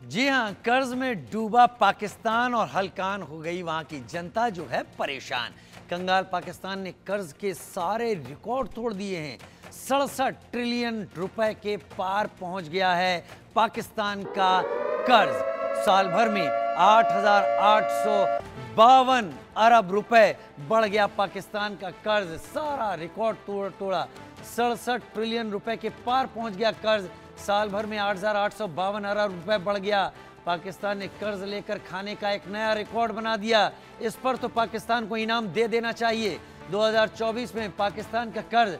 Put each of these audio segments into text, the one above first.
जी हां, कर्ज में डूबा पाकिस्तान और हलकान हो गई वहां की जनता जो है परेशान। कंगाल पाकिस्तान ने कर्ज के सारे रिकॉर्ड तोड़ दिए हैं। 67 ट्रिलियन रुपए के पार पहुंच गया है पाकिस्तान का कर्ज। साल भर में 8,852 अरब रुपए बढ़ गया पाकिस्तान का कर्ज। सारा रिकॉर्ड तोड़ा। 67 ट्रिलियन रुपए के पार पहुंच गया कर्ज। साल भर में 8,852 अरब रुपए बढ़ गया। पाकिस्तान ने कर्ज लेकर खाने का एक नया रिकॉर्ड बना दिया। इस पर तो पाकिस्तान को इनाम दे देना चाहिए। 2024 में पाकिस्तान का कर्ज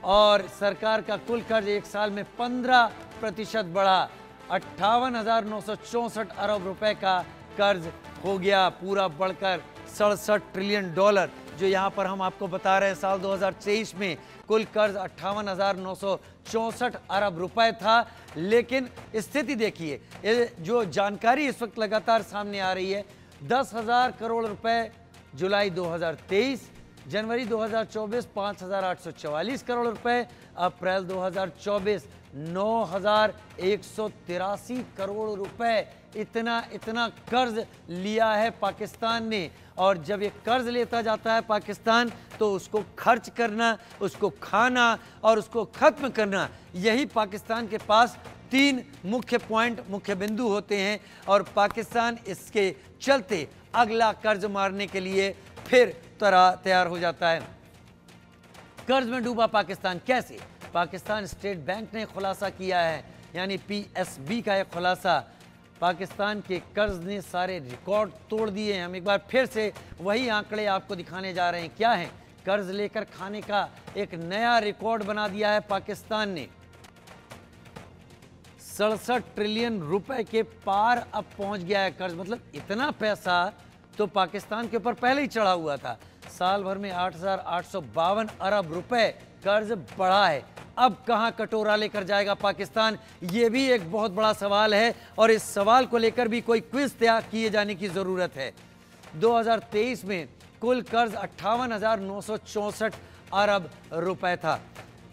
और सरकार का कुल कर्ज एक साल में 15% बढ़ा। 58,964 अरब रुपए का कर्ज हो गया, पूरा बढ़कर $67 ट्रिलियन। जो यहाँ पर हम आपको बता रहे हैं, साल 2023 में कुल कर्ज 58,964 अरब रुपए था। लेकिन स्थिति देखिए, जो जानकारी इस वक्त लगातार सामने आ रही है, 10,000 करोड़ रुपए जुलाई 2023, जनवरी 2024 5,844 करोड़ रुपए, अप्रैल 2024 9,183 करोड़ रुपए। इतना कर्ज लिया है पाकिस्तान ने। और जब ये कर्ज लेता जाता है पाकिस्तान, तो उसको खर्च करना, उसको खाना और उसको खत्म करना, यही पाकिस्तान के पास 3 मुख्य बिंदु होते हैं। और पाकिस्तान इसके चलते अगला कर्ज मारने के लिए फिर तैयार हो जाता है। कर्ज में डूबा पाकिस्तान कैसे? पाकिस्तान स्टेट बैंक ने खुलासा किया है, यानी पीएसबी का एक खुलासा। पाकिस्तान के कर्ज ने सारे रिकॉर्ड तोड़ दिए हैं। हम एक बार फिर से वही आंकड़े आपको दिखाने जा रहे हैं। क्या है? कर्ज लेकर खाने का एक नया रिकॉर्ड बना दिया है पाकिस्तान ने। 67 ट्रिलियन रुपए के पार अब पहुंच गया है कर्ज। मतलब इतना पैसा तो पाकिस्तान के ऊपर पहले ही चढ़ा हुआ था। साल भर में 8,852 अरब रुपए कर्ज बढ़ा है। अब कहां कटोरा लेकर जाएगा पाकिस्तान, यह भी एक बहुत बड़ा सवाल है। और इस सवाल को लेकर भी कोई क्विज तैयार किए जाने की जरूरत है। 2023 में कुल कर्ज 58,964 अरब रुपए था।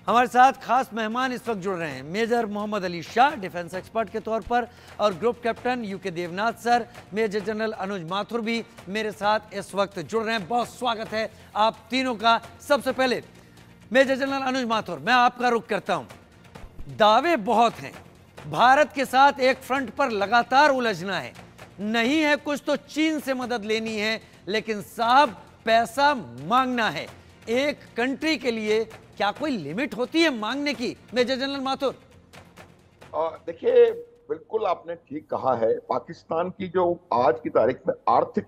हमारे साथ खास मेहमान इस वक्त जुड़ रहे हैं, major Mohammad Ali Shah defence expert के तौर पर, और group captain UK Devnath sir, major general Anuj Mathur भी मेरे साथ इस वक्त जुड़ रहे हैं। बहुत स्वागत है आप तीनों का। सबसे पहले मेजर जनरल अनुज माथुर, मैं आपका रुख करता हूं। दावे बहुत हैं, भारत के साथ एक फ्रंट पर लगातार उलझना है, नहीं है कुछ तो चीन से मदद लेनी है, लेकिन साहब पैसा मांगना है। एक कंट्री के लिए क्या कोई लिमिट होती है मांगने की? Major general Mathur. देखिए, बिल्कुल आपने ठीक कहा है। पाकिस्तान की जो आज की तारीख में आर्थिक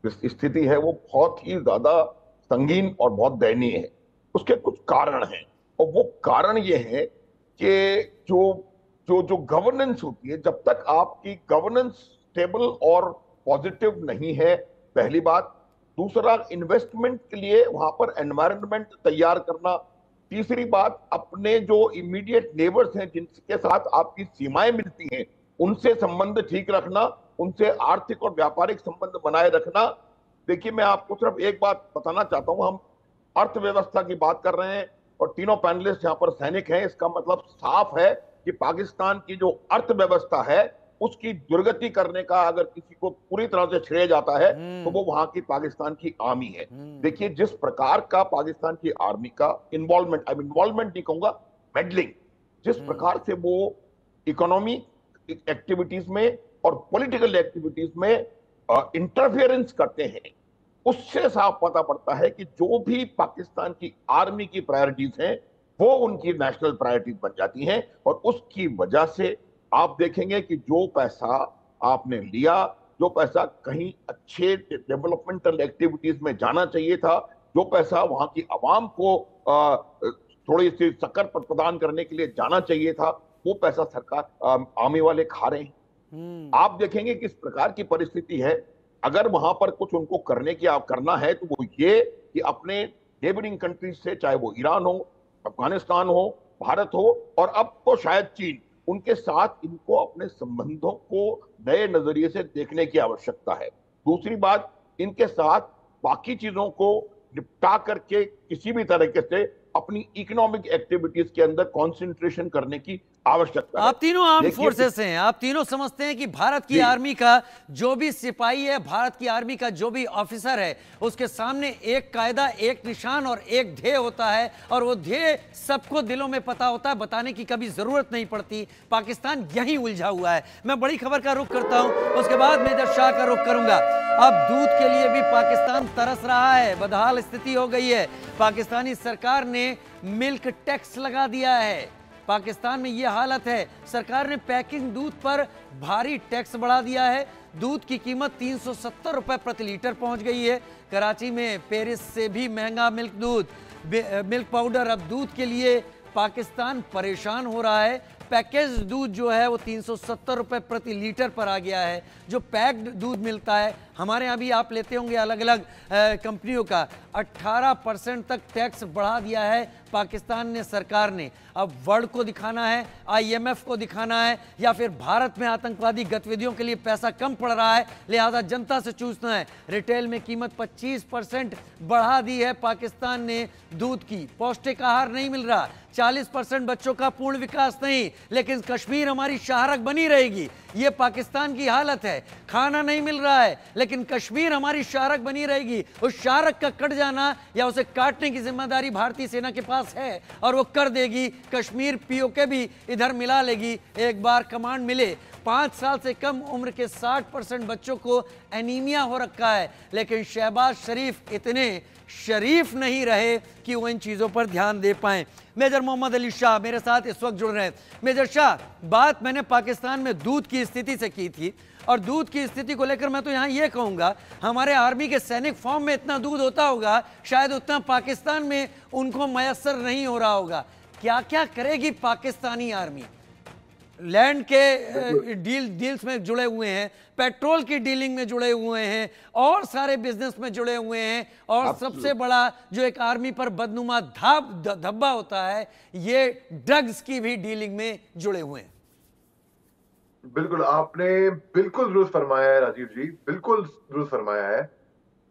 स्थिति है, वो बहुत ही ज्यादा संगीन और बहुत दयनीय है। उसके कुछ कारण हैं, और वो कारण ये है कि जो जो जो गवर्नेंस होती है, जब तक आपकी गवर्नेंस स्टेबल और पॉजिटिव नहीं है, पहली बात। दूसरा, इन्वेस्टमेंट के लिए वहां पर एनवायरनमेंट तैयार करना। तीसरी बात, अपने जो इमीडिएट नेबर्स हैं, जिनके साथ आपकी सीमाएं मिलती हैं, उनसे संबंध ठीक रखना, उनसे आर्थिक और व्यापारिक संबंध बनाए रखना। देखिए, मैं आपको सिर्फ एक बात बताना चाहता हूं। हम अर्थव्यवस्था की बात कर रहे हैं और तीनों पैनलिस्ट यहाँ पर सैनिक हैं। इसका मतलब साफ है कि पाकिस्तान की जो अर्थव्यवस्था है, उसकी दुर्गति करने का अगर किसी को पूरी तरह से श्रेय जाता है, तो वो वहां की पाकिस्तान की आर्मी है। देखिए, जिस प्रकार का पाकिस्तान की आर्मी का इन्वॉल्वमेंट, अब इन्वॉल्वमेंट नहीं कहूंगा, मेडलिंग, जिस प्रकार से वो इकोनॉमी एक्टिविटीज में और पॉलिटिकल एक्टिविटीज में इंटरफियरेंस करते हैं, उससे साफ पता पड़ता है कि जो भी पाकिस्तान की आर्मी की प्रायोरिटीज हैं, वो उनकी नेशनल प्रायोरिटीज बन जाती हैं। और उसकी वजह से आप देखेंगे कि जो पैसा आपने लिया, जो पैसा कहीं अच्छे डेवलपमेंटल एक्टिविटीज में जाना चाहिए था, जो पैसा वहां की आवाम को थोड़ी सी शक्कर प्रदान करने के लिए जाना चाहिए था, वो पैसा सरकार आर्मी वाले खा रहे हैं। आप देखेंगे किस प्रकार की परिस्थिति है। अगर वहां पर कुछ उनको करना है, तो वो ये कि अपने नेबरिंग कंट्रीज से, चाहे वो ईरान हो, अफगानिस्तान हो, भारत हो, और अब तो शायद चीन, उनके साथ इनको अपने संबंधों को नए नजरिए से देखने की आवश्यकता है। दूसरी बात, इनके साथ बाकी चीजों को निपटा करके किसी भी तरीके से अपनी इकोनॉमिक एक्टिविटीज के अंदर कंसंट्रेशन करने की आवश्यकता है। आप तीनों आर्म देखिए, फोर्सेस हैं, आप तीनों समझते हैं कि भारत की जी। आर्मी का जो भी सिपाही है, भारत की आर्मी का जो भी ऑफिसर है, उसके सामने एक कायदा, एक निशान और एक ध्येय होता है, और वो ध्येय सबको दिलों में पता होता है, बताने की कभी जरूरत नहीं पड़ती। पाकिस्तान यहीं उलझा हुआ है। मैं बड़ी खबर का रुख करता हूं, उसके बाद मेजर शाह का रुख करूंगा। अब दूध के लिए भी पाकिस्तान तरस रहा है, बदहाल स्थिति हो गई है। पाकिस्तानी सरकार ने मिल्क टैक्स लगा दिया है। पाकिस्तान में यह हालत है, सरकार ने पैकिंग दूध पर भारी टैक्स बढ़ा दिया है। दूध की कीमत 370 रुपए प्रति लीटर पहुंच गई है। कराची में पेरिस से भी महंगा मिल्क पाउडर। अब दूध के लिए पाकिस्तान परेशान हो रहा है। पैकेज दूध जो है वो 370 रुपए प्रति लीटर पर आ गया है। जो पैक्ड दूध मिलता है हमारे यहाँ भी, आप लेते होंगे अलग अलग कंपनियों का, 18% तक टैक्स बढ़ा दिया है पाकिस्तान ने, सरकार ने। अब वर्ल्ड को दिखाना है, IMF को दिखाना है, या फिर भारत में आतंकवादी गतिविधियों के लिए पैसा कम पड़ रहा है, लिहाजा जनता से चूसना है। रिटेल में कीमत 25% बढ़ा दी है पाकिस्तान ने दूध की। पौष्टिक आहार नहीं मिल रहा, 40% बच्चों का पूर्ण विकास नहीं, लेकिन कश्मीर हमारी शाहरग बनी रहेगी। ये पाकिस्तान की हालत है। खाना नहीं मिल रहा है, लेकिन कश्मीर हमारी शाहरग बनी रहेगी। उस शाहरग का कट जाना या उसे काटने की जिम्मेदारी भारतीय सेना के पास है, और वो कर देगी। कश्मीर POK भी इधर मिला लेगी, एक बार कमांड मिले। 5 साल से कम उम्र के 60% बच्चों को एनीमिया हो रखा है, लेकिन शहबाज शरीफ इतने शरीफ नहीं रहे कि वो इन चीजों पर ध्यान दे पाएं। मेजर मोहम्मद अली शाह मेरे साथ इस वक्त जुड़ रहे हैं। मेजर शाह, बात मैंने पाकिस्तान में दूध की स्थिति से की थी, और दूध की स्थिति को लेकर मैं तो यहाँ ये कहूँगा, हमारे आर्मी के सैनिक फॉर्म में इतना दूध होता होगा, शायद उतना पाकिस्तान में उनको मयसर नहीं हो रहा होगा। क्या क्या करेगी पाकिस्तानी आर्मी? लैंड के डील्स में जुड़े हुए हैं, पेट्रोल की डीलिंग में जुड़े हुए हैं, और सारे बिजनेस में जुड़े हुए हैं, और सबसे बड़ा जो एक आर्मी पर बदनुमा धब्बा होता है, ये ड्रग्स की भी डीलिंग में जुड़े हुए हैं। बिल्कुल, आपने बिल्कुल दुरुस्त फरमाया है राजीव जी, बिल्कुल दुरुस्त फरमाया है।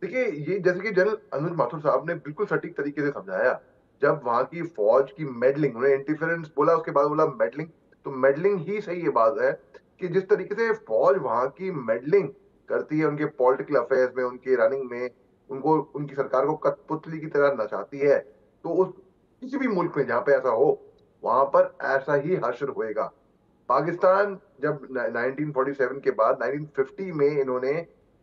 देखिए, ये जैसे कि जनरल अनुज माथुर साहब ने बिल्कुल सटीक तरीके से समझाया। जब वहां की फौज की मेडलिंग, उन्होंने इंटरफेरेंस बोला, उसके बाद बोला मेडलिंग, तो मेडलिंग ही सही ये बात है कि जिस तरीके से फौज वहां की मेडलिंग करती है उनके पॉलिटिकल अफेयर्स में, उनके रनिंग में, उनको, उनकी सरकार को कठपुतली की तरह नचाती है, तो उस किसी भी मुल्क में जहां पे ऐसा हो, वहां पर ऐसा ही हश्र होएगा। पाकिस्तान जब 1947 के बाद 1950 में इन्होंने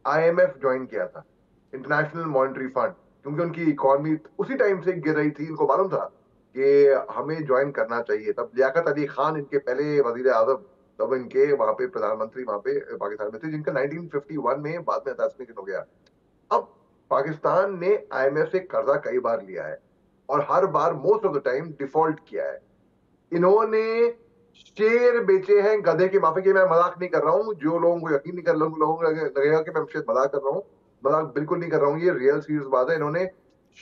IMF ज्वाइन किया था, इंटरनेशनल मॉनेटरी फंड, क्योंकि उनकी इकोनॉमी उसी टाइम से गिर रही थी। इनको मालूम था कि हमें ज्वाइन करना चाहिए। तब लियाकत अली खान इनके पहले वजीर आजम, तब इनके वहां पे प्रधानमंत्री वहां पे पाकिस्तान में थे, जिनका 1951 में बाद में असासिनेशन हो गया। अब पाकिस्तान ने IMF से कर्जा कई बार लिया है, और हर बार most of the time default किया है। इन्होंने शेर बेचे हैं गधे के माफिक। मैं मजाक नहीं कर रहा हूँ, जो लोगों को यकीन नहीं कर, लोगों को लगेगा कि मैं शायद मजाक कर रहा हूँ, मजाक बिल्कुल नहीं कर रहा हूँ, ये रियल सीरियस बात है। इन्होंने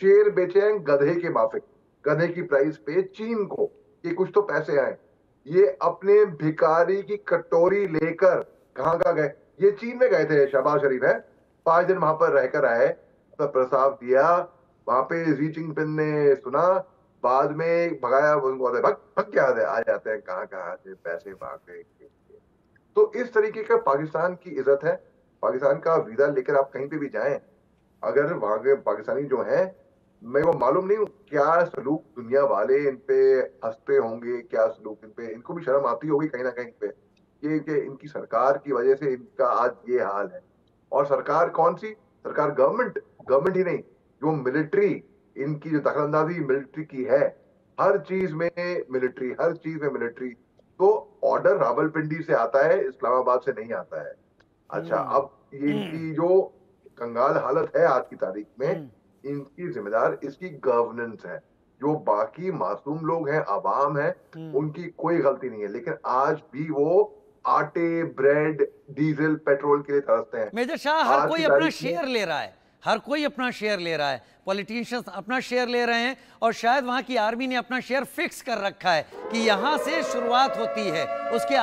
शेर बेचे हैं गधे के माफिक, गधे की प्राइस पे चीन को, कि कुछ तो पैसे आए। ये अपने भिखारी की कटोरी लेकर कहाँ गए? ये चीन में गए थे, शहबाज शरीफ है, 5 दिन वहां पर रहकर आए, अपना प्रस्ताव दिया, वहां पे जी जिनपिंग ने सुना, बाद में भगाया, भग क्या आ जाते हैं, कहाँ से पैसे भाग गए। तो इस तरीके का पाकिस्तान की इज्जत है। पाकिस्तान का वीजा लेकर आप कहीं पे भी जाएं, अगर वहां के पाकिस्तानी जो हैं, मेरे को मालूम नहीं क्या सलूक दुनिया वाले इन पे हंसते होंगे, क्या सलूक इन पे, इनको भी शर्म आती होगी कहीं ना कहीं पे, ये कि इनकी सरकार की वजह से इनका आज ये हाल है। और सरकार कौन सी सरकार? गवर्नमेंट ही नहीं, जो मिलिट्री, इनकी जो दखलंदाजी मिलिट्री की है, हर चीज में मिलिट्री, हर चीज में मिलिट्री। तो ऑर्डर रावलपिंडी से आता है, इस्लामाबाद से नहीं आता है। अच्छा, अब ये इनकी जो कंगाल हालत है आज की तारीख में, इनकी जिम्मेदार इसकी गवर्नेंस है। जो बाकी मासूम लोग हैं, आवाम है, उनकी कोई गलती नहीं है, लेकिन आज भी वो आटे, ब्रेड, डीजल, पेट्रोल के लिए तरसते हैं। मेजर शाह, हर कोई अपना शेयर ले रहा है, हर कोई अपना शेयर ले रहा है, पॉलिटिशियंस अपना शेयर ले रहे हैं, और शायद वहां की आर्मी ने अपना शेयर फिक्स कर रखा है कि यहां से शुरुआत होती है, उसके